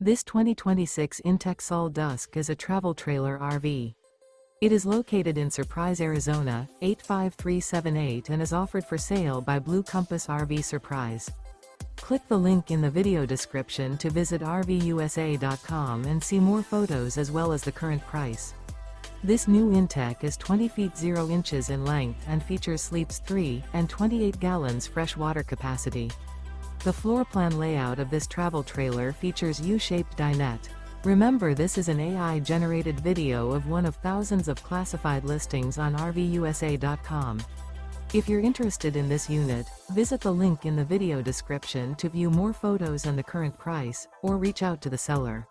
This 2026 inTech Sol Dusk is a travel trailer RV. It is located in Surprise, Arizona, 85378 and is offered for sale by Blue Compass RV Surprise. Click the link in the video description to visit RVUSA.com and see more photos as well as the current price. This new inTech is 20 feet 0 inches in length and features sleeps 3 and 28 gallons fresh water capacity. The floor plan layout of this travel trailer features U-Shaped Dinette. Remember, this is an AI-generated video of one of thousands of classified listings on RVUSA.com. If you're interested in this unit, visit the link in the video description to view more photos and the current price, or reach out to the seller.